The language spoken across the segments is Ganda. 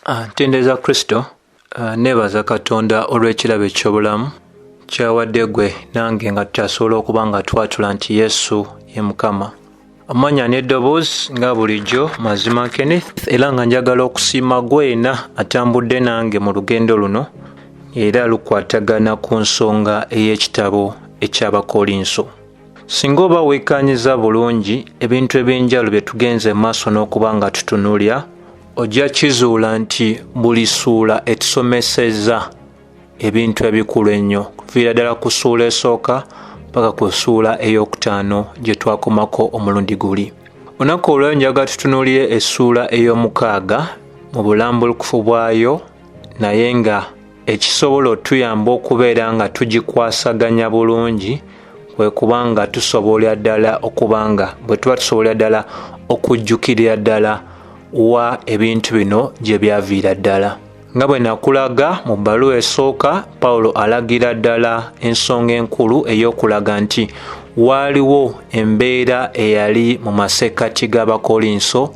Ntendeza Kristo, nebaza Katonda olw'ekirabo eky'obulamu kyawadde gwe nange nga tutasobola okuba nga twatula nti Yesu ye Mukama. Amanya n'eddoboozi nga bulijjo Mazima Kenneth, era nga njagala okusiima gwena atambudde nange mu lugendo luno era lukwatagana ku nsonga ey'ekitabo eky'Abakolinso. Singa oba weekanyiza bulungi ebintu ebyenjawulo bye tugenze maaso n'okuba nga tutunuulya, ojja kizuula nti buli ssuula etusomesezza ebintu ebikulu ennyo kuviira ddala ku ssuula esooka paka ku ssuula ey'okutaano gye twakomako omulundi guli. Olunaku olw'eyo njagala tutunuulire essuula ey'omukaaga mu bulambulukufu bwayo, naye nga ekisobola otuyamba okubeera nga tugikwasaganya bulungi kwe kubanga tusobola ddala okubanga bwe tuba tusobola ddala okujjukirira ddala wa ebintu bino gye byaviira ddala. Nga bwe nakulaga mu bbaluwa esooka, Pawulo alagira ddala ensonga enkulu ey'okulaga nti waaliwo embeera eyali mu masekkati g'Abakolinso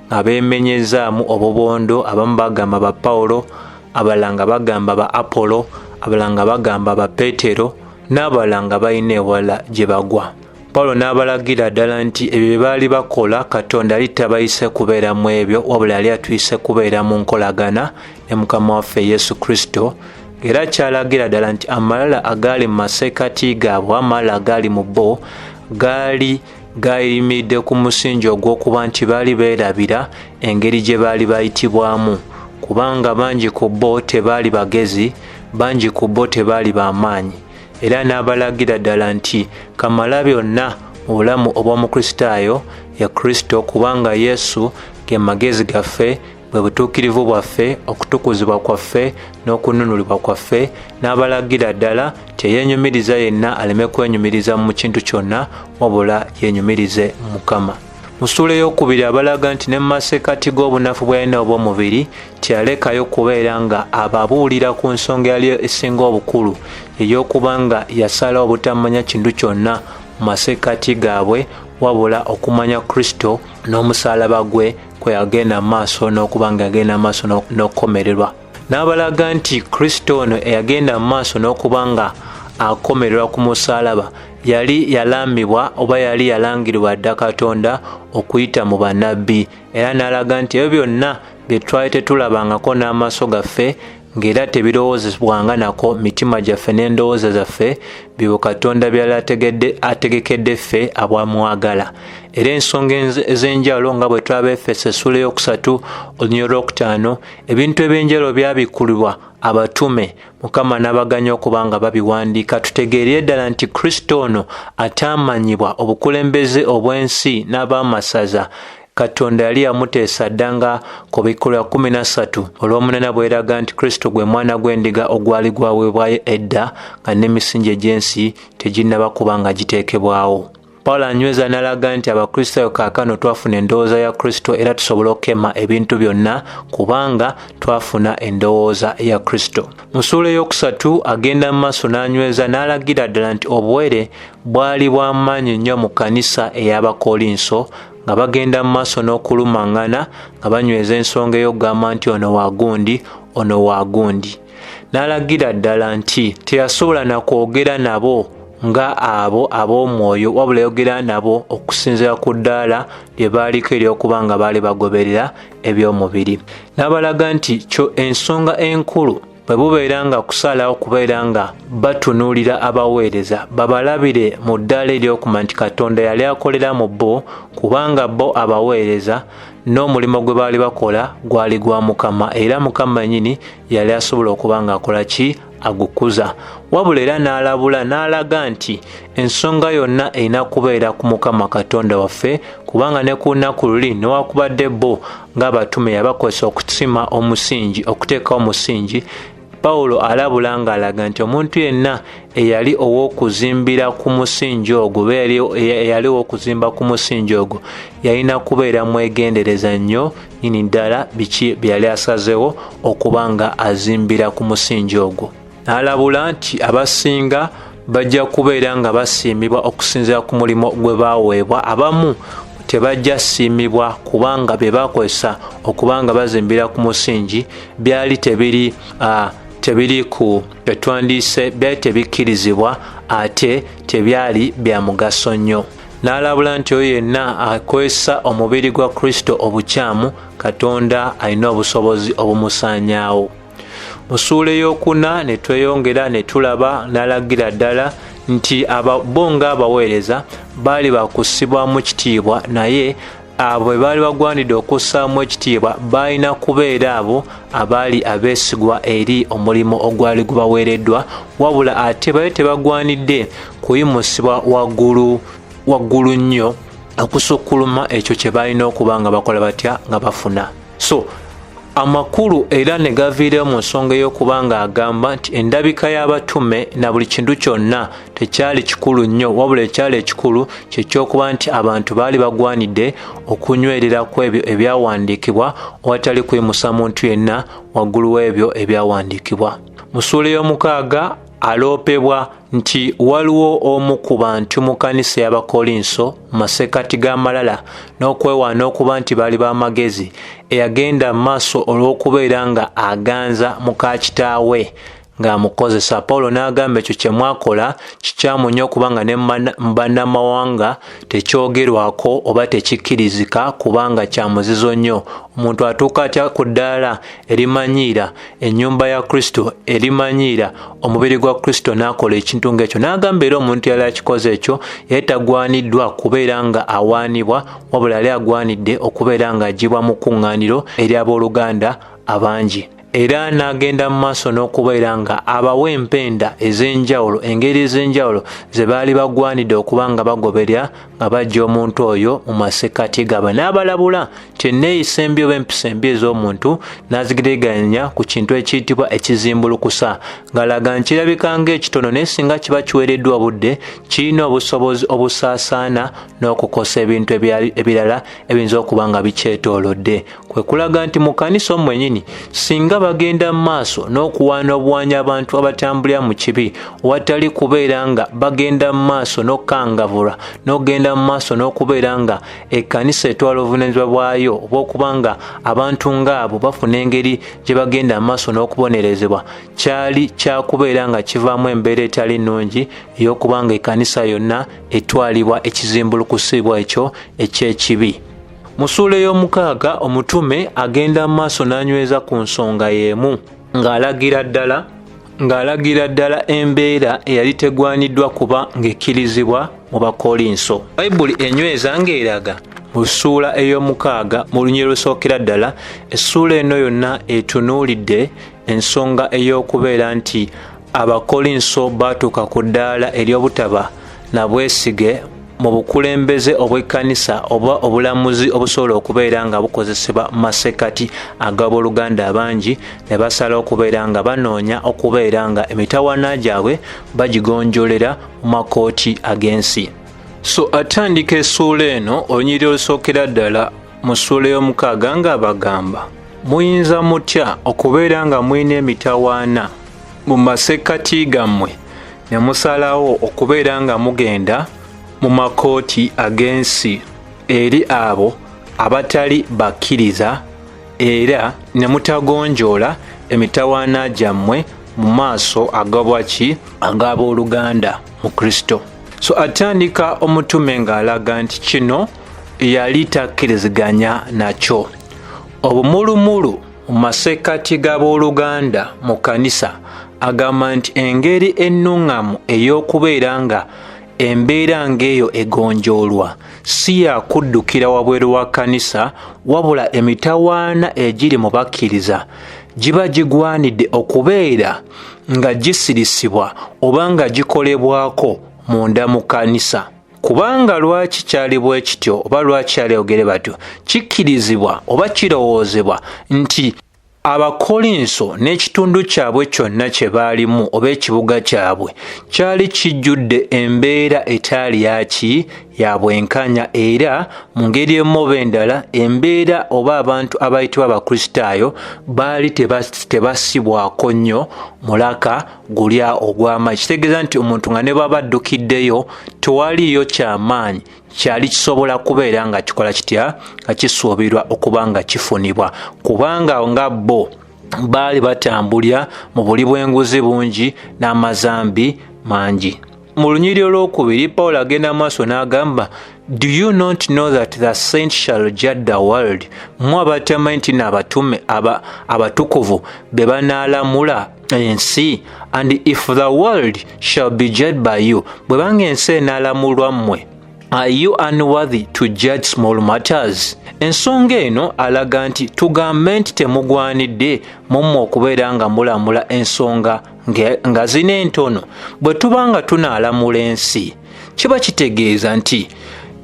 nga beemenyezaamu obubondo, abamu bagamba ba Pawulo, abalala nga bagamba ba Apolo, abalala nga bagamba ba Peetero, n'abalala nga balina ewala gye bagwa. Pawulo n'abalagira ddala nti ebyo bye baali bakola Katonda yali tabayise kubeera mu ebyo, wabula yali atuyise kubeera mu nkolagana ne Mukama waffe Yesu Kristo. Era kyalagira ddala nti amalala agaali mu masekkati gaabwe, amalala agaali mu bo, gaali gayimiridde ku musingi ogw'okuba nti baali beerabira engeri gye baali bayitibwamu, kubanga bangi ku bo tebaali bagezi, bangi ku bo tebaali b'amaanyi. Era n'abalagira ddala nti kamala byonna mu bulamu obw'Omukristaayo ya Kristo, kubanga Yesu ge magezi gaffe, bwe butuukirivu bwaffe, okutukuzibwa kwaffe n'okununulibwa kwaffe. N'abalagira ddala teyeenyumiriza yenna aleme kwenyumiriza mu kintu kyonna, wabula yeenyumirize mu Mukama. Mu ssuula ey'okubiri abalaga nti ne mu masekkati g'obunafu bw'alina obw'omubiri teyalekayo kubeera nga ababuulira ku nsonga yali esinga obukulu ey'okuba nga yasalawo obutamanya kintu kyonna mu masekkati gaabwe, wabula okumanya Kristo n'omusalaba gwe kwe yagenda mu maaso n'okuba nga yagenda mu maaso n'okukomererwa. N'abalaga nti Kristo ono eyagenda mu maaso n'okuba nga akomererwa ku musalaba yali yalambibwa oba yali yalangiribwa dda Katonda okuyita mu bannabbi, era n'alaga nti ebyo byonna bye twali tetulabangako n'amaaso gaffe ng'era tebirowoozebwanga nako mitima gyaffe n'endowooza zaffe, byo Katonda byali ategekedde ffe abamwagala. Era ensonga ez'enjawulo nga bwe twaba Efeso essuula ey'okusatu olunyiriri olwokutaano, ebintu eby'enjawulo byabikulibwa abatume, Mukama n'abaganya okuba nga babiwandiika tutegeerere ddala nti Kristo ono ataamanyibwa obukulembeze obw'ensi n'ab'amasaza, Katonda yali yamuteesa ddanga ku Bikulu 13 olw'omunana bw'eraga nti Kristo gwe mwana gw'endiga ogwali gwaweebwayo edda nga n'emisingi egy'ensi teginnaba kuba nga giteekebwawo. Pawulo anyweza n'alaga nti Abakristaayo kaakano twafuna endowooza ya Kristo era tusobola okukema ebintu byonna kubanga twafuna endowooza ya Kristo. Mu ssuula ey'okusatu agenda mu maaso n'anyweza n'alagira ddala nti obuwere bwali bw'amaanyi nnyo mu kkanisa ey'Abakolinso, nga bagenda mu maaso n'okulumaŋŋana nga banyweza ensonga ey'okugamba nti ono waagundi, ono waagundi. N'alagira ddala nti teyasobola na kwogera nabo nga abo ab'omwoyo, wabula yogera nabo okusinziira ku ddaala lye baaliko ery'okuba nga baali bagoberera eby'omubiri. N'abalaga nti kyo ensonga enkulu bwe bubeera nga kusalawo kubeera nga batunuulira abaweereza babalabire mu ddaala ery'okuma nti Katonda yali akolera mu bo, kubanga bo abaweereza n'omulimu gwe baali bakola gwali gwa Mukama, era Mukama nnyini yali asobola okuba nga akola ki? Agukuza. Wabula era n'alabula n'alaga nti ensonga yonna erina kubeera ku Mukama Katonda waffe, kubanga ne ku lunaku luli newakubadde bo ng'abatume yabakozesa okusima omusingi, okuteekawo omusingi, Pawulo alabula ng'alaga nti omuntu yenna eyali ow'okuzimbira ku musingi ogwo, eyali ow'okuzimba ku musingi ogwo yalina kubeera mwegendereza nnyo nnyini ddala biki bye yali asazeewo okuba nga azimbira ku musingi ogwo. N'alabula nti abasinga bajja kubeera nga basiimibwa okusinziira ku mulimo gwe baaweebwa, abamu tebajja siimibwa kubanga bye bakozesa okubanga bazimbira ku musingi byali tebiri ku etwandiise, byali tebikkirizibwa ate tebyali bya mugaso nnyo. N'alabula nti oyo yenna akozesa omubiri gwa Kristo obukyamu, Katonda alina obusobozi obumusaanyaawo. Mu ssuula ey'okuna ne tweyongera ne tulaba n'alagira ddala nti bo ng'abaweereza baali bakussibwamu kitiibwa, naye abo bwe baali bagwanidde okussaamu ekitiibwa baalina kubeera abo abaali abeesigwa eri omulimu ogwali gubaweereddwa, wabula ate baali tebagwanidde kuyimusibwa waggulu nnyo okusukkuluma ekyo kye balina okuba nga bakola batya nga bafuna. So amakulu era ne gaviirayo mu nsonga ey'okuba nga agamba nti endabika y'abatume na buli kintu kyonna tekyali kikulu nnyo, wabula ekyali ekikulu kyekyokuba nti abantu baali bagwanidde okunywerera ku ebyo ebyawandiikibwa awatali kuyimusa muntu yenna waggulu w'ebyo ebyawandiikibwa. Mu ssuula y'omukaaga aloopebwa nti waliwo omu ku bantu mu kkanisa y'Abakolinso mu masekkati g'amalala n'okwewaana okuba nti baali b'amagezi eyagenda mu maaso olw'okubeera nga aganza muka kitaawe ng'amukozesa. Pawulo n'agamba ekyo kye mwakola kikyamu nnyo kubanga ne mu bannamawanga tekyogerwako oba tekikkirizika kubanga kya muzizo nnyo. Omuntu atuuka atya ku ddaala erimanyiira ennyumba ya Kristo, erimanyiira omubiri gwa Kristo n'akola ekintu ng'ekyo. N'agamba era omuntu yali akikoze ekyo yali tagwaniddwa kubeera nga awaanibwa, wabula yali agwanidde okubeera nga aggyibwa mu kkuŋŋaaniro eri abooluganda abangi. Era n'agenda mu maaso n'okubeera nga abawa empenda ez'enjawulo, engeri ez'enjawulo ze baali bagwanidde okuba nga bagoberera nga bajja omuntu oyo mu masekkati gaabwe. N'abalabula nti enneeyisa embi oba empisa embi ez'omuntu n'azigereganya ku kintu ekiyitibwa ekizimbulukusa, ng'alaga nkirabika ng'ekitono naye singa kiba kiweereddwa obudde kirina obusobozi obusaasaana n'okukosa ebintu ebirala ebiyinza okuba nga bikyetoolodde. Kwe kulaga nti mu kkanisa omwennyini singa bagenda mu maaso n'okuwaana obuwaanyi abantu abatambulira mu kibi, watali kubeera nga bagenda mu maaso n'okukangavula, n'ogenda mu maaso n'okubeera nga ekkanisa etwala obuvunaanyizibwa bwayo obw'okuba nga abantu ng'abo bafuna engeri gye bagenda mu maaso n'okubonerezebwa, kyali kyakubeera nga kivaamu embeera etali nnungi ey'okuba nga ekkanisa yonna etwalibwa ekizimbulukusibwa ekyo eky'ekibi. Mu ssuula ey'omukaaga omutume agenda mu maaso n'anyweza ku nsonga y'emu ng'alagira ddala embeera eyali tegwaniddwa kuba ng'ekkirizibwa mu Bakolinso. Bayibuli enyweza ng'eraga mu ssuula ey'omukaaga mu lunyiriri olusookera ddala, essuula eno yonna etunuulidde ensonga ey'okubeera nti Abakolinso baatuuka ku ddaala ery'obutaba na bwesige mu bukulembeze obw'ekkanisa oba obulamuzi obusobola okubeera nga bukozesebwa mu masekkati ag'abooluganda abangi, ne basala okubeera nga banoonya okubeera nga emitawaana gyabwe bagigonjolera mu makooti ag'ensi. So atandika essuula eno olunyiriri olusookera ddala mu ssuula y'omukaaga ng'abagamba, muyinza mutya okubeera nga mulina emitawaana mu masekkati gammwe ne musalawo okubeera nga mugenda mu makooti ag'ensi eri abo abatali bakkiriza, era ne mutagonjoola emitawaana gyammwe mu maaso ag'abooluganda mu Kristo. So atandika omutume ng'alaga nti kino yali takkiriziganya nakyo. Obumulumulu mu masekkati g'abooluganda mu kkanisa agamba nti engeri ennuŋŋamu ey'okubeera nga embeera ng'eyo egonjoolwa si yakuddukira wabweru wa kkanisa, wabula emitawaana egiri mu bakkiriza giba gigwanidde okubeera nga gisirisibwa oba nga gikolebwako munda mu kkanisa. Kubanga lwaki kyali bwe kityo oba lwaki kyaleyogere batyo, kikkirizibwa oba kirowoozebwa nti Abakolinso n'ekitundu kyabwe kyonna kye baalimu oba ekibuga kyabwe kyali kijjudde embeera etaali ya bwenkanya, era mu ngeri emu oba endala embeera oba abantu abayitibwa Abakristaayo baali tebasibwako nnyo mulaka gulya ogw'amaanyi. Kitegeeza nti omuntu nga ne bw'aba addukiddeyo tewaliyo kyamaanyi kyali kisobola kubeera nga kikola kitya nga kisuubirwa okuba nga kifunibwa, kubanga nga bo baali batambulira mu buli bw'enguzi bungi n'amazambi mangi. Mu lunyiriri olwokubiri Pawulo agenda maaso n'agamba, Do you not know that the saints shall judge the world? Mmwe abatamanyi nti n'abatume abatukuvu be banaalamula ensi. And if the world shall be judged by you, bwe banga ensi enaalamulwa mmwe, are you unworthy to judge small matters? Ensonga eno alaga nti tugambe nti temugwanidde mummwe okubeera nga mulamula ensonga nga zina entono. Bwe tuba nga tunaalamula ensi, kiba kitegeeza nti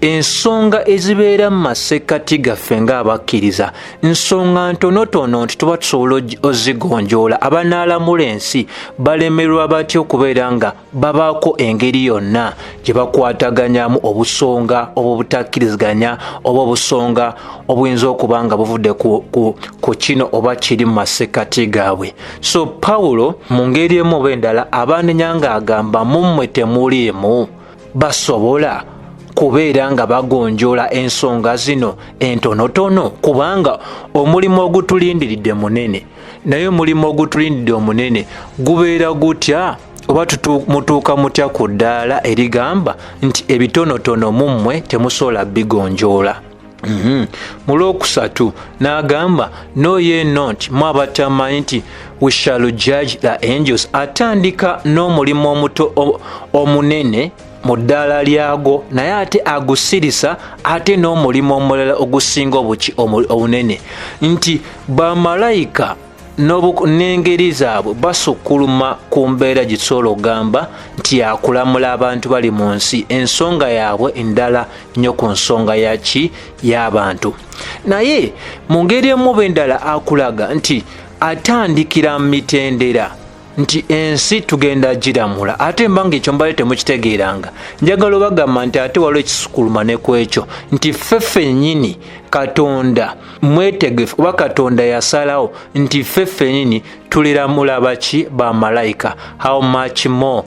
ensonga ezibeera mu masekkati gaffe ng'abakkiriza nsonga ntonotono nti tuba tusobola ozigonjoola. Abanaalamula ensi balemerwa batya okubeera nga babaako engeri yonna gye bakwataganyamu obusonga obwobutakkiriziganya oba obusonga obuyinza okuba nga buvudde ku kino oba kiri mu masekkati gaabwe. So Pawulo mu ngeri emu oba endala abanenya ng'agamba mummwe temuliimu basobola kubeera nga bagonjoola ensonga zino entonotono, kubanga omulimu ogutulindiridde munene, naye omulimu ogutulindiridde omunene gubeera gutya oba mutuuka mutya ku ddaala erigamba nti ebitonotono mummwe temusobola bigonjoola. Mu lwokusatu n'agamba, Know ye not, mmwe abatamanyi nti we shall judge the angels. Atandika n'omulimu omuto omunene mu ddaala lyagwo, naye ate agusirisa ate n'omulimu omulala ogusinga obunene, nti bamalayika n'engeri zaabwe basukkuluma ku mbeera gisobola okugamba nti yakulamula abantu bali mu nsi, ensonga yaabwe endala nnyo ku nsonga yaki y'abantu. Naye mu ngeri emu oba endala akulaga nti atandikira mu mitendera nti ensi tugenda giramula, ate mbanga ekyo mbale temukitegeeranga. Njagala obagamba nti ate waliwo ekisukuluma ne ku ekyo nti ffe nnyini Katonda mwetegefu oba Katonda yasalawo nti ffe nnyini tuliramula baki bamalayika. How much more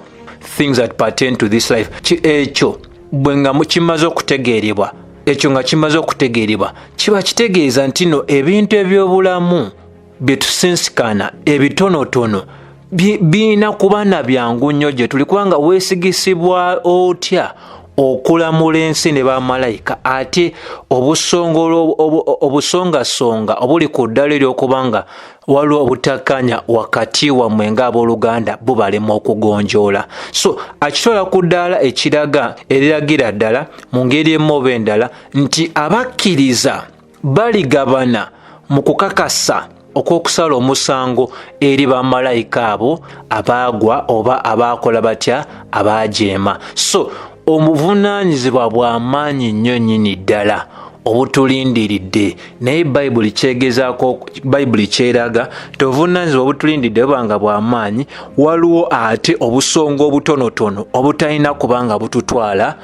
things that pertain to this life. Ekyo bwe nga kimaze okutegeerebwa, ekyo nga kimaze okutegeerebwa kiba kitegeeza nti no ebintu eby'obulamu bye tusinsikana ebitonotono biina kuba na byangu nnyo gye tuli, kubanga weesigisibwa otya okulamula ensi ne bamalayika, ate obusongasonga obuli ku ddala ery'okubanga waliwo obutakkanya wakati wammwe ng'abooluganda bubalema okugonjoola. So akitwala ku ddaala ekiraga eriragira ddala mu ngeri emu oba endala nti abakkiriza baligabana mu kukakasa okw'okusala omusango eri bamalayika abo abaagwa oba abaakola batya abaajeema. So obuvunaanyizibwa bw'amaanyi nnyo nnyini ddala obutulindiridde, naye bayibuli kyeraga tobuvunaanyizibwa obutulindiridde bubanga bw'amaanyi, waliwo ate obusonga obutonotono obutalina kubanga bututwala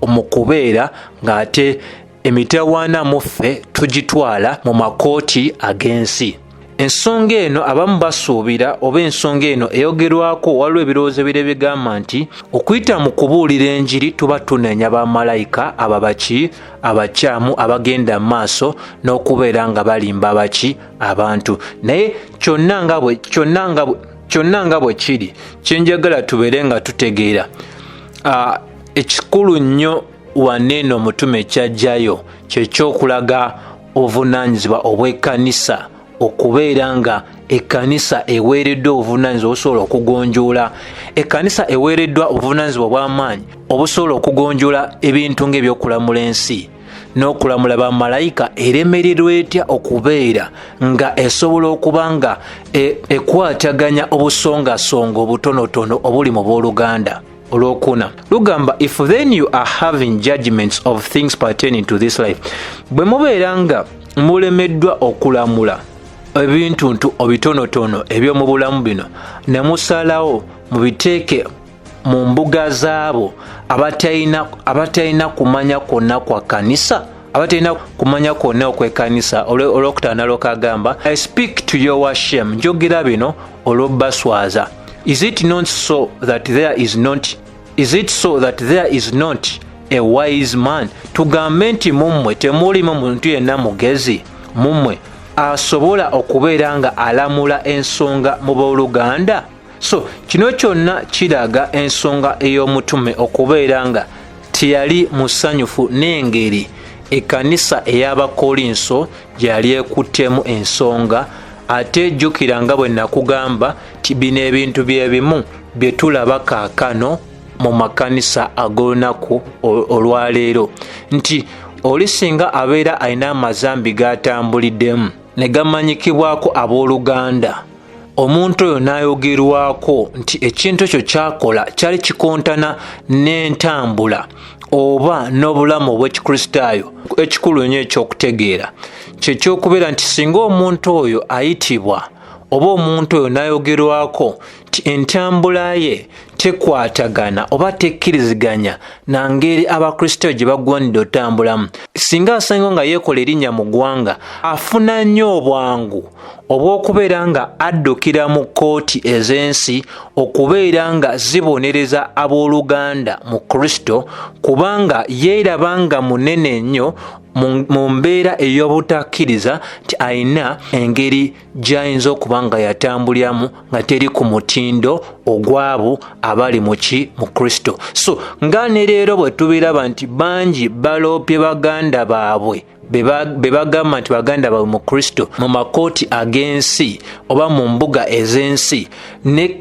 mu kubeera ng'ate emitawaana mu ffe tugitwala mu makooti ag'ensi. Ensonga eno abamu basuubira oba ensonga eno eyogerwako waliwo ebirowoozo ebire bigamba nti okuyita mu kubuulira enjiri tuba tunenya bamalayika ababaki abakyamu abagenda mu maaso n'okubeera nga balimba baki abantu. Naye kyonna nga bwe kiri kyenjagala tubeere nga tutegeera ekikulu nnyo waneeno omutume kyajjayo kyekyokulaga obuvunaanyizibwa obw'ekkanisa, okubeera nga ekkanisa eweereddwa obuvunaanyizibwa obusobola okugonjoola, ekkanisa eweereddwa obuvunaanyizibwa obw'amaanyi obusobola okugonjoola ebintu ng'ebyokulamula ensi n'okulamula bamalayika, eremererwa etya okubeera nga esobola okuba nga ekwataganya obusongasonga obutonotono obuli mu booluganda. Olwokuna lugamba, if then you are having judgments of things pertaining to this life, bwe mubeera nga mulemeddwa okulamula ebintu ebitonotono eby'omu bulamu bino ne musalawo mubiteeke mu mbuga zaabo abatalina kumanya kwonna kwa kanisa, abatalina kumanya kwonna okw'ekkanisa. Olwokutaano lokagamba, I speak to your shame, njogera bino olw'obbaswaza. Is it so that there is not a wise man? Tugambe nti mummwe temulimu muntu yenna mugezi mummwe asobola okubeera nga alamula ensonga mu booluganda? So kino kyonna kiraga ensonga ey'omutume okubeera nga teyali musanyufu n'engeri ekkanisa ey'Abakolinso gyali ekuttemu ensonga. Ate jjukira nga bwe nakugamba ti bino ebintu bye bimu bye tulaba kaakano mu makanisa ag'olunaku olwaleero, nti oli singa abeera alina amazambi g'atambuliddemu ne gamanyikibwako abooluganda, omuntu oyo n'ayogerwako nti ekintu ekyo ky'akola kyali kikontana n'entambula oba n'obulamu obw'ekikristaayo. Ekikulu nnyo ekyokutegeera kye ky'okubeera nti singa omuntu oyo ayitibwa oba omuntu oyo n'ayogerwako nti entambula ye tekwatagana oba tekkiriziganya na ngeri abakristaayo gye bagwanidde otambulamu, singa asanga nga yeekola erinnya mu ggwanga, afuna nnyo obwangu obw'okubeera nga addukira mu kkooti ez'ensi okubeera nga zibonereza abooluganda mu Kristo, kubanga yeeraba nga munene nnyo mu mbeera ey'obutakkiriza nti ayina engeri gy'ayinza okuba nga yatambuliramu nga teri ku mutindo ogwabo abali mu Kristo. So nga ne leero bwe tubiraba nti bangi baloopye baganda baabwe be bagamba nti baganda baabwe mu Kristo mu makooti ag'ensi oba mu mbuga ez'ensi,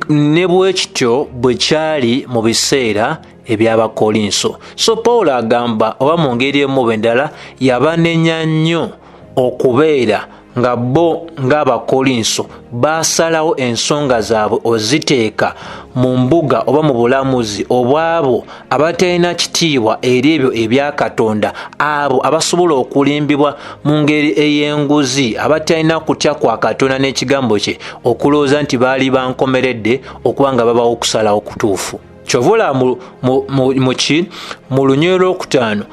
ne bwe kityo bwe kyali mu biseera eby'Abakolinso. So Pawulo agamba oba mu ngeri emu oba endala yabanenya nnyo okubeera nga bo ng'Abakolinso baasalawo ensonga zaabwe oziteeka mu mbuga oba mu bulamuzi obwabo abatalina kitiibwa eri ebyo ebya Katonda, abo abasobola okulimbibwa mu ngeri ey'enguzi, abatalina kutya kwa Katonda n'ekigambo kye, okulowooza nti baali bankomeredde okuba nga babawo okusalawo kutuufu. Kyovula mu lunywe lwokutaano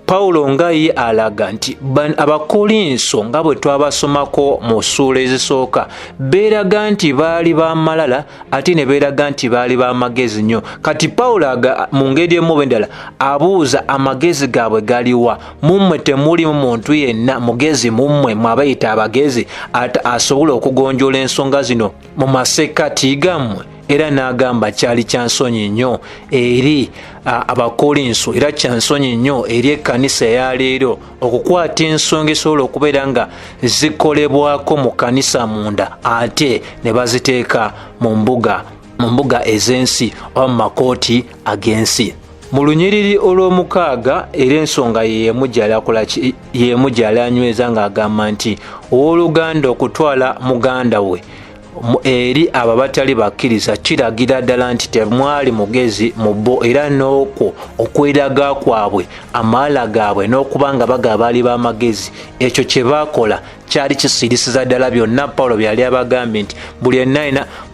Pawulo nga ye alaga nti Abakolinso nga bwe twabasomako mu ssuula ezisooka beeraga nti baali b'amalala ate ne beeraga nti baali b'amagezi nnyo. Kati Pawulo mu ngeri emu oba endala abuuza amagezi gaabwe galiwa? Mummwe temulimu muntu yenna mugezi mummwe mwabayita abagezi asobola okugonjoola ensonga zino mu masekkati gammwe? Era n'agamba kyali kyansonyi nnyo eri Abakolinso era kyansonyi nnyo eri ekkanisa eya leero okukwata ensonga esobola okubeera nga zikolebwako mu kanisa munda ate ne baziteeka mu mbuga ez'ensi oba mu makooti ag'ensi. Mu lunyiriri olw'omukaaga era ensonga yeemu gy'ali anyweza ng'agamba nti owooluganda okutwala muganda we eri abo abatali bakkiriza kiragira ddala nti temwali mugezi mu bo, era n'okwo okweraga kwabwe amaala gaabwe n'okuba nga baga baali b'amagezi, ekyo kye baakola kyali kisirisiza ddala byonna Pawulo byali abagambye nti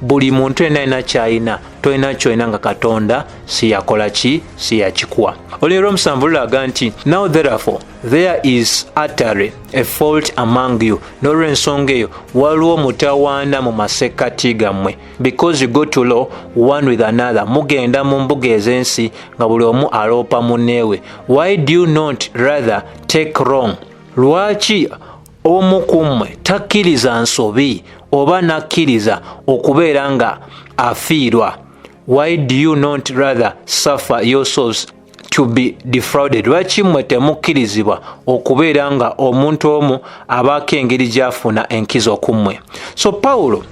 buli muntu yenna alina ky'alina, tolina ky'olina nga Katonda si yakola ki, si yakikuwa. Olulero omusanvu lulaga nti now therefore there is utterly a fault among you, n'olw'ensonga eyo waliwo mutawaana mu masekkati gammwe, because you go to law one with another, mugenda mu mbuga ez'ensi nga buli omu aloopa munneewe. Why do you not rather take wrong? Lwaki omu ku mmwe takkiriza nsobi oba nakkiriza okubeera nga afiirwa? Why do you not rather suffer yourselves to be defrauded? Lwaki mmwe temukkirizibwa okubeera nga omuntu omu abaako engeri gy'afuna enkizo ku mmwe? So Pawulo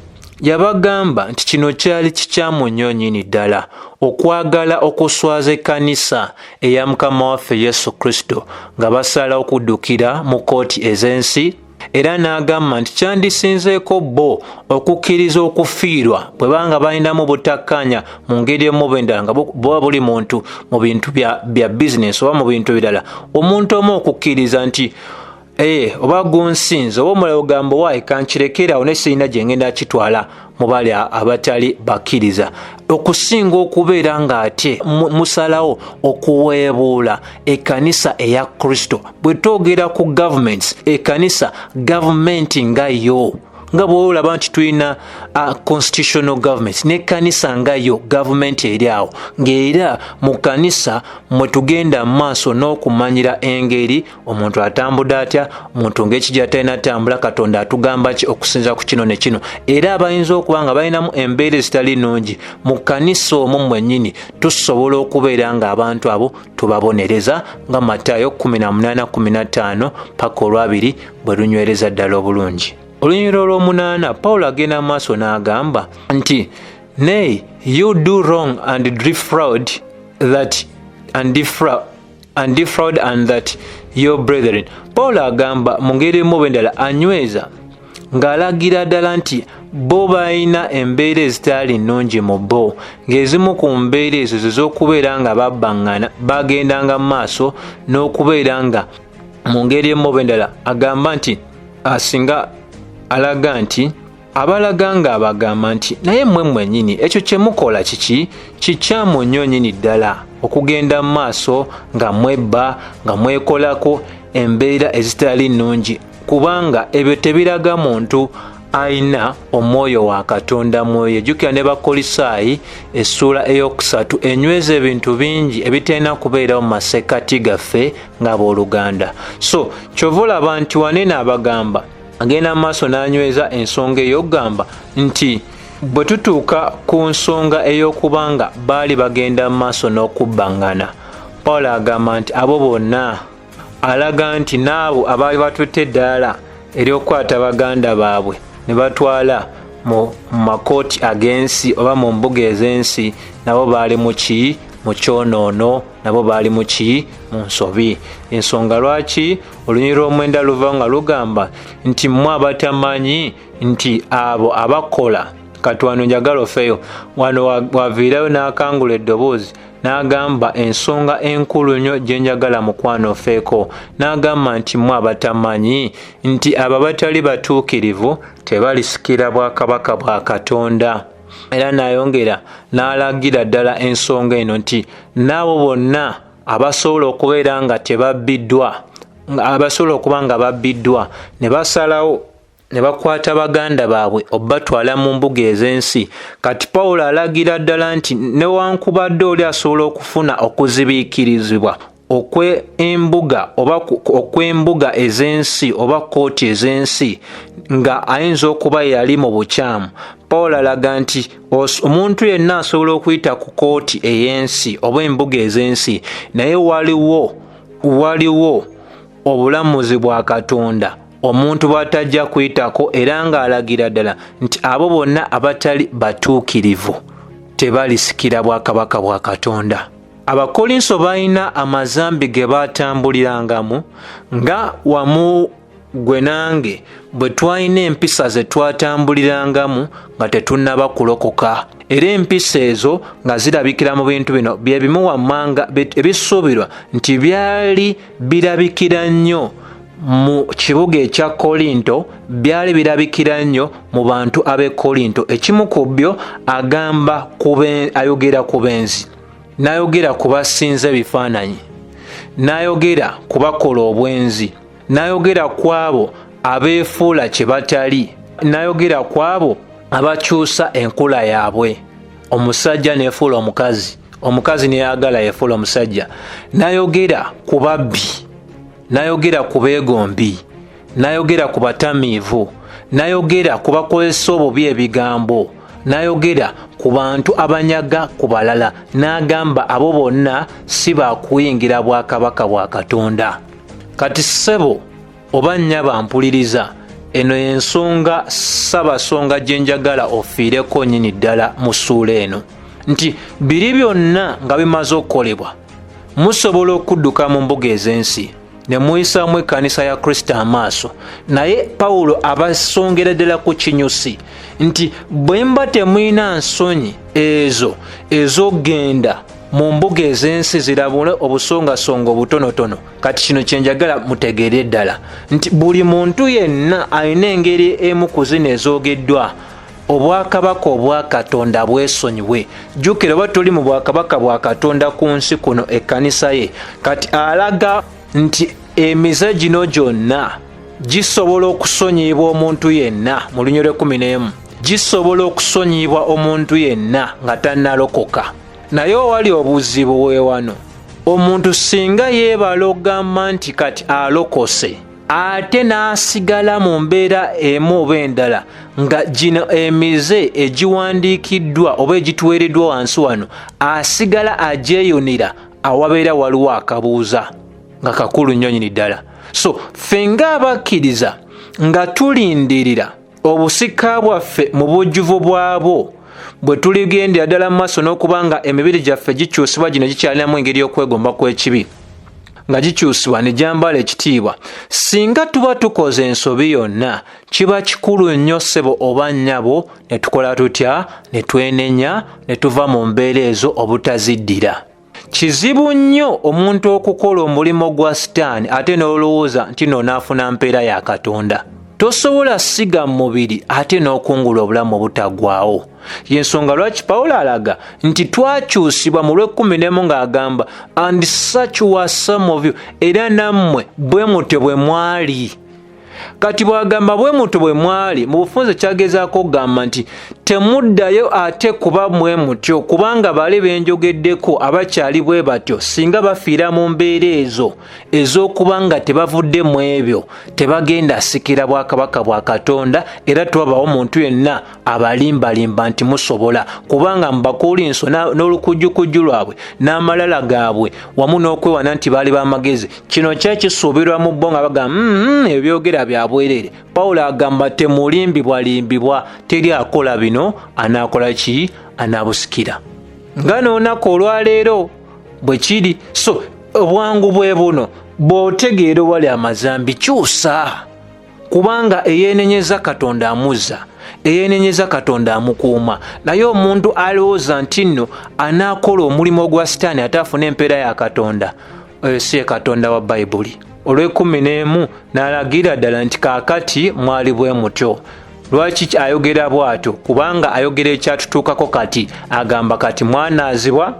yabagamba nti kino kyali kikyamu nnyo nnyini ddala okwagala okuswaza ekkanisa eya Mukama waffe Yesu Kristo nga basala okuddukira mu kooti ez'ensi, era n'agamba nti kyandisinzeeko bo okukkiriza okufiirwa bwe banga balinamu butakkaanya mu ngeri emu oba endala nga boba buli muntu mu bintu bya bizinesi oba mu bintu birala, omuntu omu okukkiriza nti oba gunsinze oba omulala ogamba waayi kankirekerawo ne sirina gye ngenda kitwala mu bali abatali bakkiriza, okusinga okubeera ng'ate musalawo okuweebuula ekkanisa eya Kristo. Bwe twogera ku gavumenti, ekkanisa gavumenti nga yo nga bw'olaba nti tulina constitutional government n'ekkanisa nga yo gavumenti eri awo, ng'era mu kkanisa mwe tugenda mu maaso n'okumanyira engeri omuntu atambudde atya, omuntu ng'ekijja talina tambula, Katonda atugamba ki okusinza ku kino ne kino. Era abayinza okuba nga balinamu embeera ezitali nnungi mu kkanisa omwo mwennyini, tusobola okubeera ng'abantu abo tubabonereza nga Matayo 18:15 paka olwabiri bwe lunywereza ddala obulungi. Olunyiriro olw'omunaana Pawulo agenda mu maaso n'agamba nti nay you do wrong and defraud and that your brethren. Pawulo agamba mu ngeri emu oba endala anyweza ng'alagira ddala nti bo balina embeera ezitali nnungi mu bo, ng'ezimu ku mbeera ezo z'okubeera nga babbaŋŋana bagendanga mu maaso n'okubeera nga mu ngeri emu oba endala agamba nti asinga alaga nti abalaga nga abagamba nti naye mmwe mwennyini ekyo kye mukola kiki kikyamu nnyo nnyini ddala okugenda mu maaso nga mwebba nga mwekolako embeera ezitali nnungi, kubanga ebyo tebiraga muntu ayina omwoyo wa Katonda mwoyo. Jjukira ne Bakolisaayi Essula 3 enyweza ebintu bingi ebitenda kubeerawo mu masekkati gaffe ng'abooluganda. So kyova olaba nti wanene abagamba agenda mu maaso n'anyweza ensonga ey'okugamba nti bwe tutuuka ku nsonga ey'okubanga baali bagenda mu maaso n'okubbaŋŋana, Pawulo agamba nti abo bonna alaga nti n'abo abaali batutte eddaala ery'okukwata baganda baabwe ne batwala mu makooti ag'ensi oba mu mbuga ez'ensi, nabo baali mu ki mu kyonoono, nabo baali mu ki mu nsobi. Ensonga lwaki olunyiriro omwenda luva nga lugamba nti mmwe abatamanyi nti abo abakola kati wano njagala ofeeyo wano waviirayo n'akangula eddoboozi n'agamba ensonga enkulu nnyo gye njagala mukwano ofeeko, n'agamba nti mmwe abatamanyi nti abo abatali batuukirivu tebalisikira bwakabaka bwa Katonda. Era n'ayongera n'alagira ddala ensonga eno nti n'abo bonna abasobola okubeera nga tebabbiddwa, abasobola okuba nga babbiddwa ne basalawo ne bakwata baganda baabwe obatwala mu mbuga ez'ensi. Kati Pawulo alagira ddala nti newankubadde oli asobola okufuna okuzibiikirizibwa okw'embuga oba okw'embuga ez'ensi oba kooti ez'ensi nga ayinza okuba yali mu bukyamu, Pawulo alaga nti omuntu yenna asobola okuyita ku kooti ey'ensi oba embuga ez'ensi, naye waliwo obulamuzi bwa Katonda omuntu bw'atajja kuyitako, era ng'alagira ddala nti abo bonna abatali batuukirivu tebalisikira bwakabaka bwa Katonda. Abakolinso balina amazambi ge baatambulirangamu nga wamu gwe nange bwe twalina empisa ze twatambulirangamu nga tetunnaba kulokoka, era empisa ezo nga zirabikira mu bintu bino bye bimu wammanga ebisuubirwa nti byali birabikira nnyo mu kibuga ekya Kolinto, byali birabikira nnyo mu bantu ab'e Kolinto. Ekimu ku byo agamba ayogera ku benzi, n'ayogera ku basinza ebifaananyi, n'ayogera ku bakola obwenzi, n'ayogera ku abo abeefuula kye batali, n'ayogera ku abo abakyusa enkula yaabwe. Omusajja neefuula omukazi, omukazi neyagala yeefuula omusajja. N'ayogera ku babbi, n'ayogera ku beegombi, n'ayogera ku batamiivu, n'ayogera ku bakozesa obubi ebigambo, n'ayogera ku bantu abanyaga ku balala, n'agamba abo bonna si baakuyingira bwakabaka bwa Katonda. Kati ssebo oba nnyaba mpuliriza, eno y'ensonga sabasonga gye njagala ofiireko nnyini ddala mu ssuula eno, nti biri byonna nga bimaze okukolebwa musobola okudduka mu mbuga ez'ensi ne muyisaamu ekkanisa ya Kristo amaaso, naye Pawulo abasongera ddala ku kinyusi nti bwe mba temulina nsonyi ezo ez'ogenda mu mbuga ez'ensi zirabule obusongasonga obutonotono. Kati kino kyenjagala mutegeere ddala nti buli muntu yenna alina engeri emu ku zino ezoogeddwa obwakabaka obwa Katonda bwesonyiwe. Jjukira oba tuli mu bwakabaka bwa Katonda ku nsi kuno ekkanisa ye, kati alaga nti emize gino gyonna gisobola okusonyiyibwa omuntu yenna mu lunyolo 11 gisobola okusonyiyibwa omuntu yenna nga tannalokoka. Naye owali obuzibu bwe wano, omuntu singa yeebala ogamba nti kati alokose ate n'asigala mu mbeera emu oba endala nga gino emize egiwandiikiddwa oba egituweereddwa wansi wano asigala agyeyunira, awabeera waliwo akabuuza nga kakulu nnyo nyini ddala. So ffe ng'abakkiriza nga tulindirira obusika bwaffe mu bujjuvu bwabwo bwe tuligendera ddala mu maaso n'okuba nga emibiri gyaffe gikyusibwa, gino gikyalinamu engeri y'okwegomba kw'ekibi nga gikyusibwa ne gyambala ekitiibwa, singa tuba tukoze ensobi yonna kiba kikulu nnyo ssebo oba nnyabo ne tukola tutya, ne twenenya, ne tuva mu mbeera ezo obutaziddira. Kizibu nnyo omuntu okukola omulimu gwa Sitaani ate n'olowooza nti n'onaafuna mpeera ya Katonda. Tosobola siga mubiri ate n'okungula obulamu obutaggwaawo. Y'ensonga lwaki Pawulo alaga nti twakyusibwa mu Lw'ekkumi ng'agamba and such were some of you, era nammwe bwe mutyo bwe mwali. Kati bw'agamba bwe mutyo bwe mwali, mu bufunze kyagezaako okugamba nti temuddayo ate kuba bwe mutyo, kubanga bali benjogeddeko abakyali bwe batyo singa bafiira mu mbeera ezo ez'okuba nga tebavudde mu ebyo tebagenda sikira bwakabaka bwa Katonda, era twabawo muntu yenna abalimbalimba nti musobola, kubanga mu Bakolinso n'olukujjukujju lwabwe n'amalala gaabwe wamu n'okwewana nti baali b'amagezi, kino kyekisuubirwa mu bo nga bagamba ebyogera bya bwerere. Pawulo agamba temulimbibwalimbibwa, teri akola bino anaakola ki? Anaabusikira. Nga n'olunaku olwaleero bwe kiri. So obwangu bwe buno bw'otegeera wali amazambi kyusa, kubanga eyeenenyeza Katonda amuzza, eyeenenyeza Katonda amukuuma. Naye omuntu alowooza nti nno anaakola omulimu gwa Sitaani ate afune empeera ya Katonda, si ye Katonda wa Bayibuli. Olw'ekkumi n'alagira ddala nti kaakati mwali bwe mutyo. Lwaki ayogera bw'atyo? Kubanga ayogera ekyatutuukako kati. Agamba kati mwanaazibwa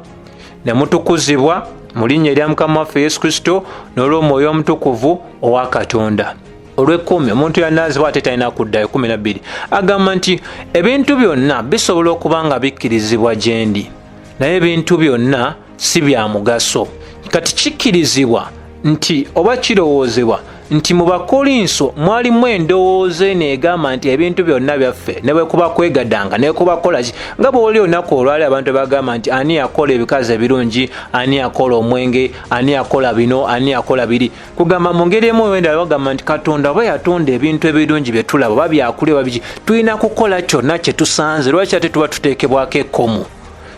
ne mutukuzibwa mu linnya erya Mukama waffe Yesu Kristo n'olw'Omwoyo Omutukuvu owa Katonda. Olw'ekkumi omuntu yanaazibwa ate talina kuddayo. 12 agamba nti ebintu byonna bisobola okuba nga bikkirizibwa gye ndi, naye ebintu byonna si bya mugaso. Kati kikkirizibwa nti oba kirowoozebwa nti mu Bakolinso mwalimu endowooza neegamba nti ebintu byonna byaffe, ne bwe kuba kwegaddanga ne kuba kola ki, nga bw'oli olunaku olwali abantu bagamba nti ani yakola ebikazi ebirungi, ani yakola omwenge, ani yakola bino, ani yakola biri. Kugamba mu ngeri emu wendala bagamba nti Katonda oba yatonda ebintu ebirungi bye tulaba oba byakulya oba biki, tulina kukola kyonna kye tusanze, lwaki ate tuba tuteekebwako ekkomo.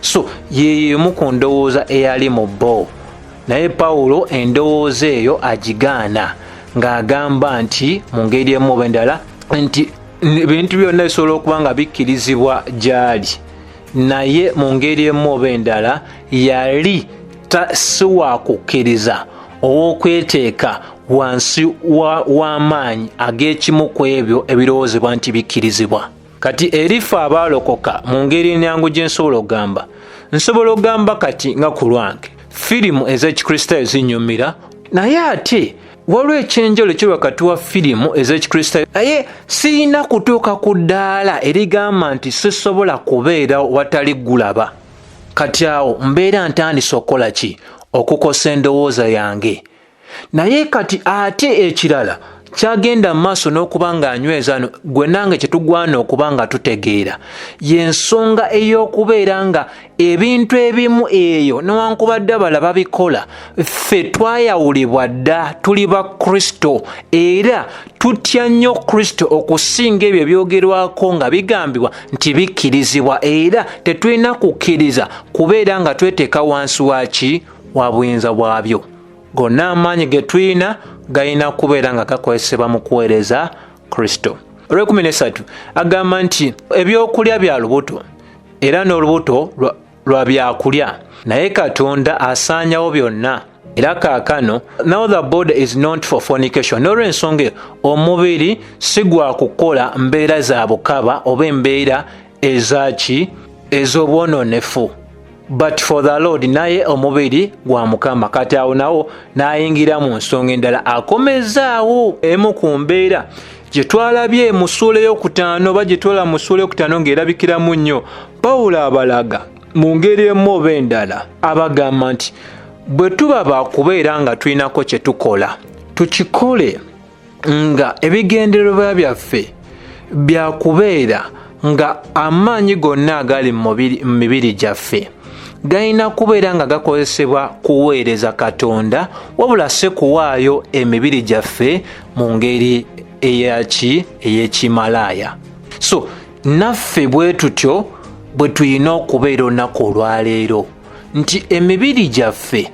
So yeemu ku ndowooza eyali mu bo. Naye Pawulo endowooza eyo agigaana ng'agamba nti mu ngeri emu oba endala nti ebintu byonna bisobola okuba nga bikkirizibwa gy'ali, naye mu ngeri emu oba endala yali si wakukkiriza ow'okweteeka wansi w'amaanyi ag'ekimu ku ebyo ebirowoozebwa nti bikkirizibwa. Kati erife abaalokoka mu ngeri ennyangu gye nsobola okugamba, nsobola okugamba kati nga ku lwange firimu ez'ekikristaayo zinyumira, naye ate waliwo ekyenjawulo ekiri wakati wa firimu ez'ekikristaayo, naye sirina kutuuka ku ddaala erigamba nti sisobola kubeera watali gulaba. Kati awo mbeera ntandise okukola ki? Okukosa endowooza yange. Naye kati ate ekirala kyagenda mu maaso n'okuba ng'anyweza gwe nange kye tugwana okuba nga tutegeera y'ensonga ey'okubeera nga ebintu ebimu eyo newankubadde abala babikola, ffe twayawulibwa dda, tuli ba Kristo era tutya nnyo Kristo okusinga ebyo ebyogerwako nga bigambibwa nti bikkirizibwa, era tetulina kukkiriza kubeera nga tweteeka wansi waki? Wa buyinza bwabyo. Gonna amaanyi ge tulina galina kubeera nga gakozesebwa mu kuweereza Kristo. Olw'ekkumi agamba nti ebyokulya bya lubuto era n'olubuto lwa byakulya, naye Katonda asaanyawo byonna. Era kaakano now the body is not for fornication. N'olw'ensonga omubiri si gwa kukola mbeera za bukaba oba embeera ezaki? Ez'obwononefu. but for the Lord, naye omubiri gwa Mukama. Kati awo nawo n'ayingira mu nsonga endala, akomezaawo emu ku mbeera gye twalabye mu ssuula ey'okutaano oba gye twala mu ssuula ey'okutaano ng'erabikiramu nnyo. Pawulo abalaga mu ngeri emu oba endala, abagamba nti bwe tuba bakubeera nga tulinako kye tukola, tukikole nga ebigendererwa byaffe byakubeera nga amaanyi gonna agali mu mibiri gyaffe galina kubeera nga gakozesebwa kuweereza Katonda, wabula si kuwaayo emibiri gyaffe mu ngeri ey'ekimalaaya. So naffe bwe tutyo bwe tulina okubeera olunaku olwaleero nti emibiri gyaffe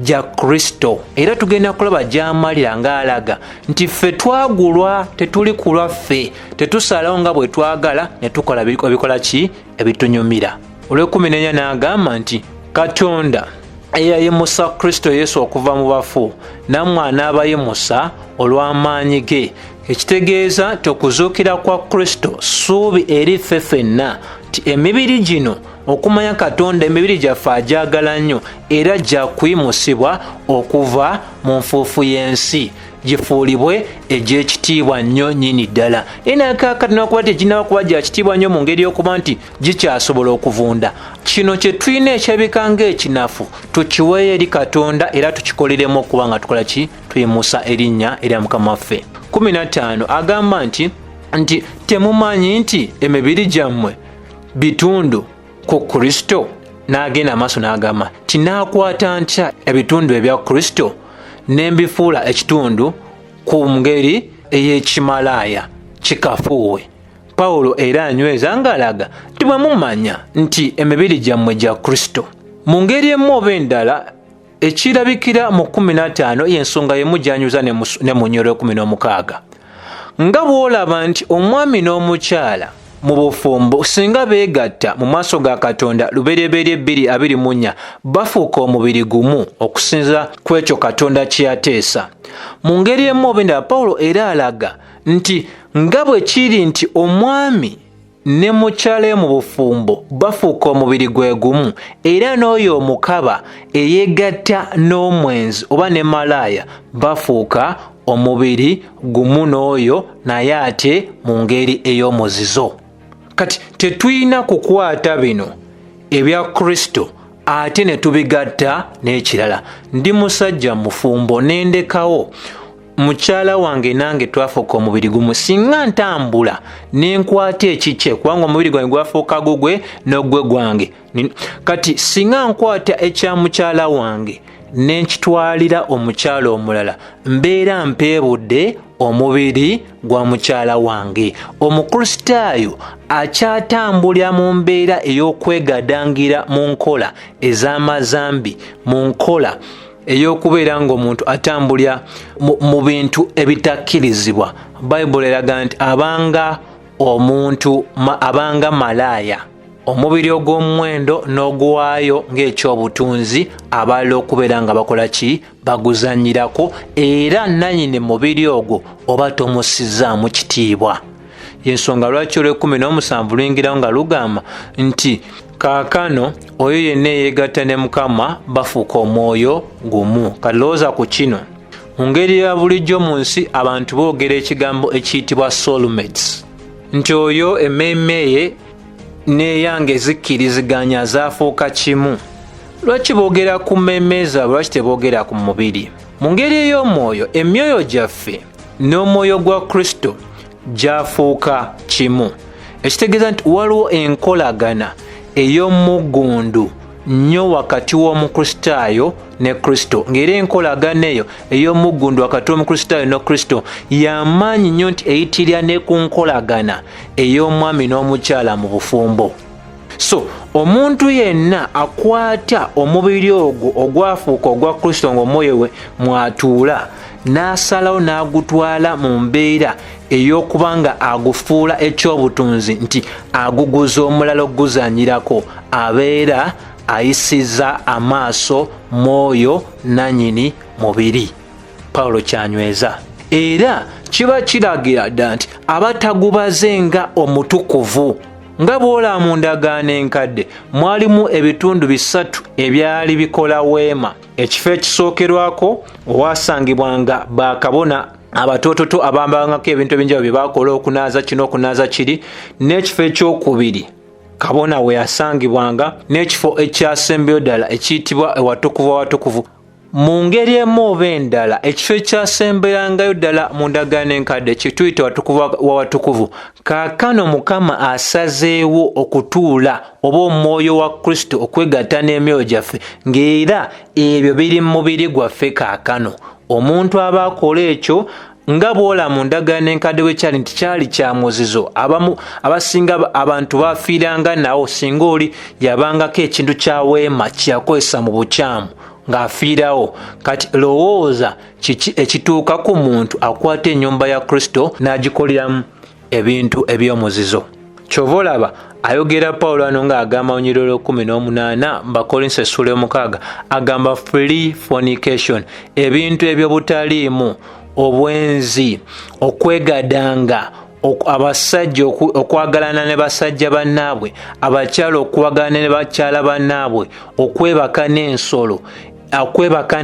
gya Kristo, era tugenda kulaba gy'amalira ng'alaga nti ffe twagulwa, tetuli ku lwaffe, tetusalawo nga bwe twagala ne tukola ebikola ki ebitunyumira. Olw'ekumi n'agamba nti Katonda eyayimusa Kristo Yesu okuva mu bafu nammwe anaabayimusa olw'amaanyi ge. Ekitegeeza nti okuzuukira kwa Kristo ssuubi eri ffe ffenna nti emibiri gino okumanya Katonda emibiri gyaffe agyagala nnyo era gya kuyimusibwa okuva mu nfuufu y'ensi gifuulibwe egy'ekitiibwa nnyo nnyini ddala. Enakakati n'okuba teginaba kuba gya kitiibwa nnyo mu ngeri y'okuba nti gikyasobola okuvunda. Kino kye tulina ekyabika ng'ekinafu tukiweeyo eri Katonda era tukikoliremu okuba nga tukola ki? Tuyimusa erinnya erya Mukama waffe. 15 agamba nti temumanyi nti emibiri gyammwe bitundu ku Kristo? N'agenda amaaso n'agamba tinaakwata ntya ebitundu ebya Kristo nembifuula ekitundu ku ngeri ey'ekimalaaya kikafuuwe. Pawulo era anyweza ng'alaga nti bwe mumanya nti emibiri gyammwe gya Kristo. Mu ngeri emu oba endala ekirabikira mu 15 y'ensonga yemu gy'anyuza ne mu nnyolo 16 nga bw'olaba nti omwami n'omukyala mu bufumbo singa beegatta mu maaso ga Katonda lubereberye 2:24 bafuuka omubiri gumu okusinza ku ekyo Katonda kye yateesa. Mu ngeri emu oba endala Pawulo era alaga nti nga bwe kiri nti omwami ne mukyala mu bufumbo bafuuka omubiri gwe gumu, era n'oyo omukaba eyeegatta n'omwenzi oba ne malaaya bafuuka omubiri gumu n'oyo naye ate mu ngeri ey'omuzizo. Kati tetulina kukwata bino ebya Kristo ate ne tubigatta n'ekirala. Ndi musajja mufumbo nendekawo mukyala wange nange twafuuka omubiri gumu, singa ntambula nenkwata ekikye kubanga omubiri gwange gwafuuka gugwe n'ogwe gwange. Kati singa nkwata ekya mukyala wange nenkitwalira omukyala omulala, mbeera mpeebudde omubiri gwa mukyala wange. Omukristaayo akyatambulira mu mbeera ey'okwegadangira mu nkola ez'amazambi, mu nkola ey'okubeera ng'omuntu atambulira mu bintu ebitakkirizibwa. Bayibuli eraga nti abanga malaaya. Omubiri ogw'omuwendo n'oguwaayo ng'ekyobutunzi abalala okubeera nga bakola ki? Baguzanyirako, era nannyini mubiri ogwo oba tomusizaamu kitiibwa. Y'ensonga lwaki Olw'ekumi luyingirawo nga lugamba nti kaakano oyo yenna eyeegatta ne Mukama bafuuka omwoyo gumu. Kalowooza ku kino. Mu ngeri ya bulijjo mu nsi abantu boogera ekigambo ekiyitibwa soulmates, nti oyo emmeeme ye n'eyange zikkiriziganya zaafuuka kimu. Lwaki boogera ku mmeeme zaabwe, lwaki teboogera ku mubiri? Mu ngeri ey'omwoyo, emyoyo gyaffe n'omwoyo gwa Kristo gyafuuka kimu. Ekitegeeza nti waliwo enkolagana ey'omuggundu nnyo wakati w'omukristaayo ne Kristo, ng'era enkolagana eyo ey'omuggundu wakati w'omukristaayo ne Kristo y'amaanyi nnyo nti eyitirira ne ku nkolagana ey'omwami n'omukyala mu bufumbo. So omuntu yenna akwata omubiri ogwo ogwafuuka ogwa Kristo ng'omwoyo we mwatuula n'asalawo n'agutwala mu mbeera ey'okubanga agufuula ekyobutunzi nti aguguza omulala okuguzanyirako, abeera ayisiza amaaso mwoyo nannyini mubiri. Pawulo kyanyweza. Era kiba kiragira dda nti abatagubaze nga omutukuvu nga bw'olaba mu ndagaano enkadde mwalimu ebitundu bisatu ebyali bikola weema. Ekifo ekisookerwako owasangibwanga bakabona abatoototo abambangako ebintu ebyenjawulo bye bakola okunaaza kino okunaaza kiri, n'ekifo ekyokubiri kabona we yasangibwanga, n'ekifo ekyasembayo ddala ekiyitibwa ewatukuvu awatukuvu. Mu ngeri emu oba endala ekifo ekyasemberangayo ddala mu ndagaano enkadde kituyita watukuvu wawatukuvu. Kaakano Mukama asazeewo okutuula oba omwoyo wa Kristo okwegatta n'emyoyo gyaffe, ng'era ebyo biri mu mubiri gwaffe kaakano. Omuntu aba akola ekyo nga bw'ola mu ndagaano enkadde bwe kyali nti kyali kya muzizo. Abasinga abantu bafiiranga nawo singa oli yabangako ekintu kya weema kyeyakozesa mu bukyamu ng'afiirawo. Kati lowooza kiki ekituuka ku muntu akwata ennyumba ya Kristo n'agikoleramu ebintu eby'omuzizo. Kyova olaba ayogera Pawulo ano ng'agamba mu nnyiriri 18 mu Bakolinso Essula 6 agamba free fornication, ebintu eby'obutaliimu, obwenzi, okwegadanga, abasajja okwagalana ne basajja bannaabwe, abakyala okubagana ne bakyala bannaabwe, okwebaka n'ensolo, okwebaka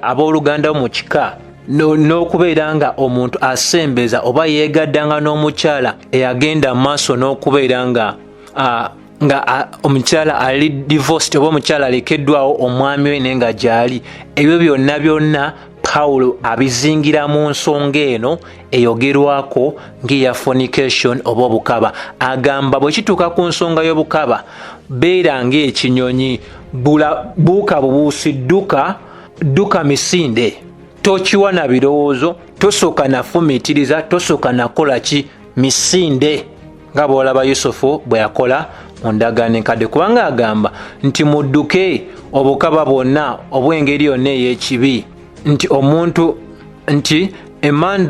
abooluganda mu kika, n'okubeera nga omuntu asembeza oba yeegaddanga n'omukyala eyagenda mu maaso n'okubeera nga omukyala ali divorced oba omukyala alekeddwawo omwami we naye nga gy'ali. Ebyo byonna Pawulo abizingira mu nsonga eno eyogerwako ng'eya fornication oba obukaba. Agamba bwe kituuka ku nsonga y'obukaba, beera ng'ekinyonyi, buuka bubuusi, dduka misinde, tokiwa na birowoozo, tosooka nafumiitiriza, tosooka nakola ki misinde, nga bw'olaba Yusufu bwe yakola mu ndagaano enkadde. Kubanga agamba nti mudduke obukaba bwonna obw'engeri yonna ey'ekibi, nti omuntu nti a man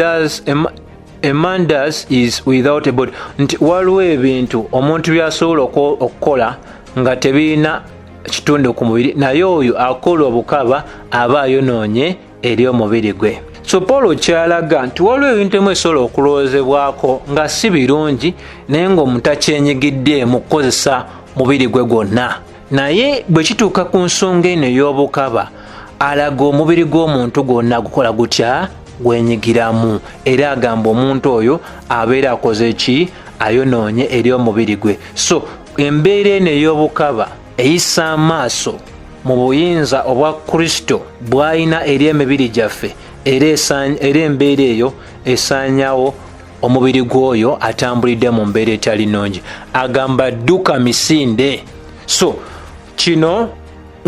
does is without a body, nti waliwo ebintu omuntu byasobola okukola nga tebirina kitundu ku mubiri, naye oyo akola obukaba aba ayonoonye eri omubiri gwe. So Paulo kyalaga nti waliwo ebintu emu esobola okulowoozebwako nga si birungi naye ng'omuntu akyenyigidde mu kukozesa mubiri gwe gwonna. Naye bwe kituuka ku nsonga eno ey'obukaba, alaga omubiri gw'omuntu gwonna gukola gutya, gwenyigiramu, era agamba omuntu oyo abeera akoze ki, ayonoonye eri omubiri gwe. So embeera eno ey'obukaba eyisa amaaso mu buyinza obwa Kristo bw'alina eri emibiri gyaffe, era embeera eyo esaanyawo omubiri gw'oyo atambulidde mu mbeera etali nnungi. Agamba dduka misinde. So kino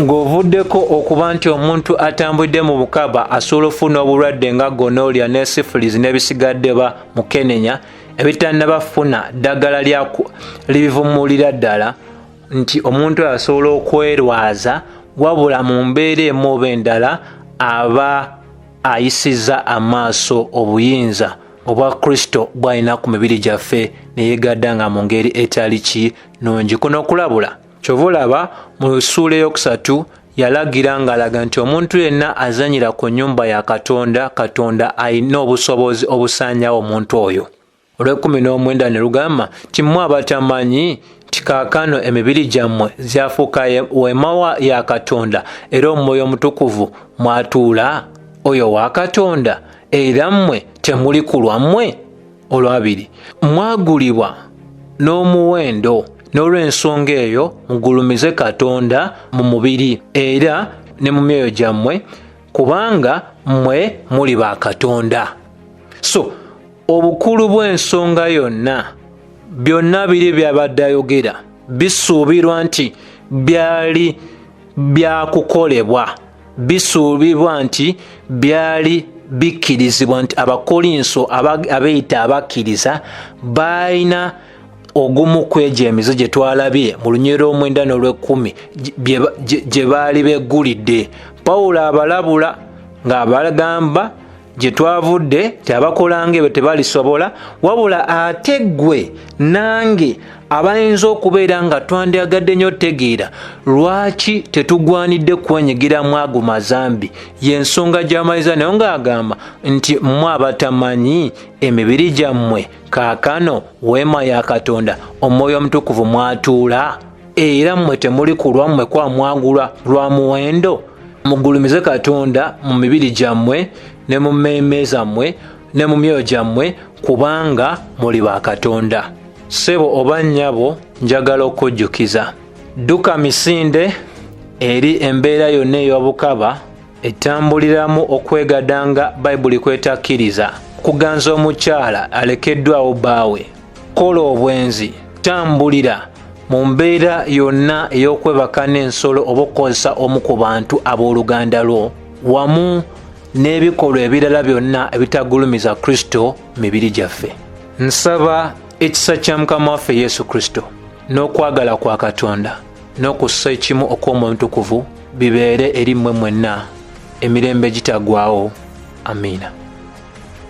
ng'ovuddeko okuba nti omuntu atambulidde mu bukaba asobola ofuna obulwadde nga gonorrhea ne syphilis n'ebisigadde ba mukenenya ebitannabafuna ddagala libivumulira ddala, nti omuntu asobola okwerwaza, wabula mu mbeera emu oba endala aba ayisiza amaaso obuyinza obwa Kristo bw'alina ku mibiri gyaffe ne yeegaddanga mu ngeri etali kinungi. Kuno okulabula kyova olaba mu Essula 3 yalagira ng'alaga nti omuntu yenna azanyira ku nnyumba ya Katonda, Katonda alina obusobozi obusaanyawo omuntu oyo. Olw'19 ne lugamba nti mmwe abatamanyi nti kaakano emibiri gyammwe zyafuuka weema ya Katonda, era omwoyo omutukuvu mwatuula oyo wa Katonda, era mmwe temuli ku lwammwe. Olwabiri, mwagulibwa n'omuwendo, n'olw'ensonga eyo mugulumize Katonda mu mubiri era ne mu myoyo gyammwe, kubanga mmwe muli ba Katonda. So obukulu bw'ensonga yonna, byonna biri byabadde ayogera bisuubirwa nti byali byakukolebwa, bisuubirwa nti byali bikkirizibwa, nti Abakolinso abeeyita abakkiriza balina ogumu kw'egyo emize gye twalabye mu lunyiriri 9 n'olw'10 gye baali beggulidde. Pawulo abalabula ng'abagamba gye twavudde tebakola ng'ebyo tebalisobola, wabula ate ggwe nange abayinza okubeera nga twandyagadde nnyo otegeera lwaki tetugwanidde kwenyigiramu ago mazambi, y'ensonga gy'amaliriza naye ng'agamba nti mmwe abatamanyi emibiri gyammwe kaakano weema ya Katonda, Omwoyo Omutukuvu mwatuula, era mmwe temuli ku lwammwe kwa mwagulwa lwa muwendo. Mugulumize Katonda mu mibiri gyammwe ne mu mmeeme zammwe ne mu myoyo gyammwe, kubanga muli ba Katonda. Ssebo oba nnyabo, njagala okujjukiza, dduka misinde eri embeera yonna ey'obukaba etambuliramu okwegadanga Bayibuli kwetakkiriza, kuganza omukyala alekeddwawo bbaawe, kola obwenzi, tambulira mu mbeera yonna ey'okwebaka n'ensolo oba okukozesa omu ku bantu abooluganda lwo, wamu n'ebikolwa ebirala byonna ebitagulumiza Kristo mibiri gyaffe. Nsaba ekisa kya Mukama waffe Yesu Kristo n'okwagala kwa Katonda n'okussa ekimu okw'Omwoyo Omutukuvu bibeere eri mmwe mwenna emirembe gitaggwaawo. Amiina.